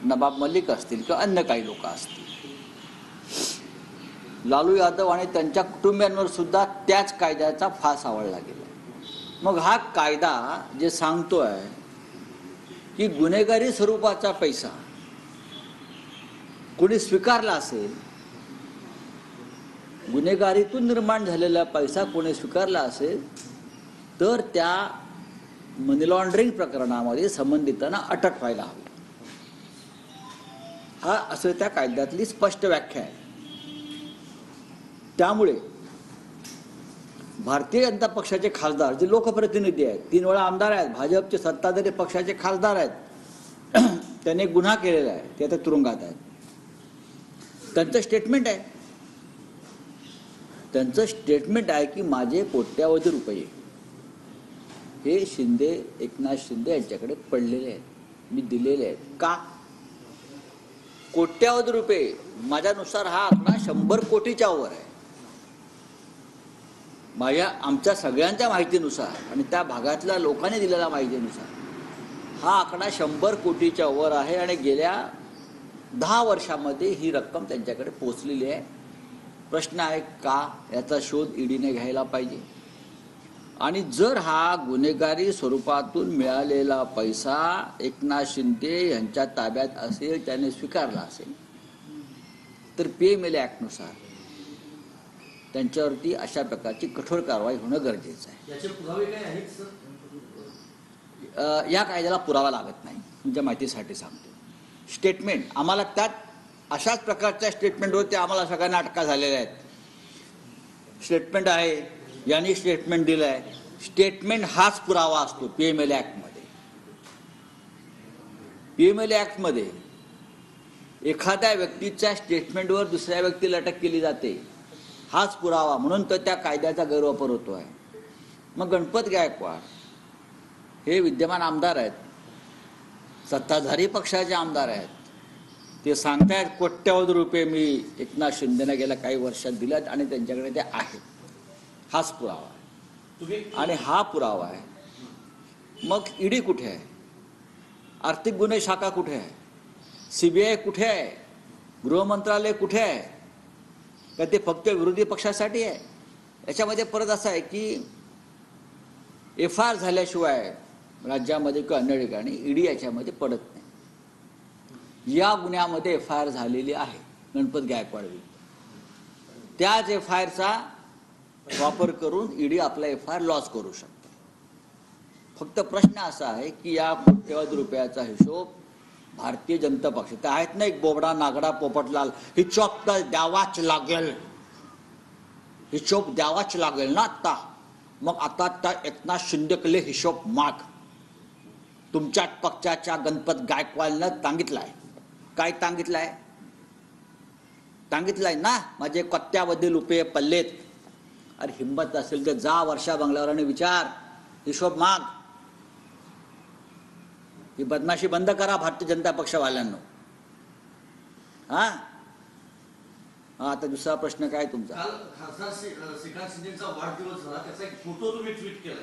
नवाब मलिक असतील किंवा अन्य काही लोक असतील, लालू यादव आणि त्यांच्या कुटुंबियांवर सुद्धा त्याच कायद्याचा फास आवळला गेला. मग हा कायदा जे सांगतोय की गुन्हेगारी स्वरूपाचा पैसा कोणी स्वीकारला असेल, गुन्हेगारीतून निर्माण झालेला पैसा कोणी स्वीकारला असेल तर त्या मनी लॉन्ड्रिंग प्रकरणामध्ये संबंधितांना अटक व्हायला हवी. हा असं त्या कायद्यातली स्पष्ट व्याख्या आहे. त्यामुळे भारतीय जनता पक्षाचे खासदार जे लोकप्रतिनिधी आहेत, 3 वेळा आमदार आहेत, भाजपचे सत्ताधारी पक्षाचे खासदार आहेत, त्यांनी गुन्हा केलेला आहे, ते आता तुरुंगात आहेत. त्यांचं स्टेटमेंट आहे की माझे कोट्यावधी रुपये हे एकनाथ शिंदे यांच्याकडे पडलेले आहेत, मी दिलेले आहेत. का? कोट्यावधी रुपये, माझ्यानुसार हा आकडा 100 कोटीच्या वर आहे. आमच्या सगळ्यांच्या माहितीनुसार आणि त्या भागातल्या लोकांनी दिलेल्या माहितीनुसार हा आकडा 100 कोटीच्या वर आहे आणि गेल्या 10 वर्षामध्ये ही रक्कम त्यांच्याकडे पोहोचलेली आहे. प्रश्न आहे का, याचा शोध ईडीने घ्यायला पाहिजे. आणि जर हा गुन्हेगारी स्वरूपातून मिळालेला पैसा एकनाथ शिंदे यांच्या ताब्यात असेल, त्याने स्वीकारला असेल, तर PMLA ॲक्टनुसार त्यांच्यावरती अशा प्रकारची कठोर कारवाई होणं गरजेचं आहे. याचे पुरावे काय आहेत सर? या कायद्याला पुरावा लागत नाही, तुमच्या माहितीसाठी सांगतो. स्टेटमेंट आम्हाला त्यात अशाच प्रकारच्या स्टेटमेंटवर ते आम्हाला सगळ्यांना अटका झालेल्या आहेत. स्टेटमेंट आहे, यांनी स्टेटमेंट दिलं आहे. स्टेटमेंट हाच पुरावा असतो. PMLA ॲक्टमध्ये एखाद्या व्यक्तीच्या स्टेटमेंटवर दुसऱ्या व्यक्तीला अटक केली जाते, हाच पुरावा, म्हणून तर त्या कायद्याचा गैरवापर होतो आहे. मग गणपत गायकवाड हे विद्यमान आमदार आहेत, सत्ताधारी पक्षाचे आमदार आहेत, ते सांगतायत कोट्यावधी रुपये मी एकनाथ शिंदेना गेल्या काही वर्षात दिल्यात आणि त्यांच्याकडे ते आहेत. हाच पुरावा आहे आणि हा पुरावा आहे. मग ईडी कुठे आहे? आर्थिक गुन्हे शाखा कुठे आहे? CBI कुठे आहे? गृह मंत्रालय कुठे आहे? का ते फक्त विरोधी पक्षासाठी आहे? याच्यामध्ये परत असं आहे की FIR झाल्याशिवाय राज्यामध्ये किंवा अन्य ठिकाणी ईडी याच्यामध्ये पडत नाही. या गुन्ह्यामध्ये FIR झालेली आहे गणपत गायकवाड विरुद्ध. त्याच FIRचा वापर करून ईडी आपला FIR लॉस करू शकते. फक्त प्रश्न असा आहे की या कोट्यवधी रुपयाचा हिशोब भारतीय जनता पक्ष, ते आहेत ना एक बोबडा नागडा पोपटलाल, हिशोब तर द्यावाच लागेल, हिशोब द्यावाच लागेल ना आता. मग आता त्या एकनाथ शिंदेकडे हिशोब माग. तुमच्या पक्षाच्या गणपत गायकवाडनं सांगितलंय. काय सांगितलंय ना, माझे कोट्यावधी रुपये पडलेत. अरे हिंमत असेल तर जा वर्षा बंगल्यावर आणि विचार, हिशोब माग. ही बदमाशी बंद करा भारतीय जनता पक्षवाल्यांनो. आता दुसरा प्रश्न काय तुमचा? काल खासदार श्रीकांत शिंदेचा वाढदिवस झाला, त्याचा एक फोटो तुम्ही ट्विट केला.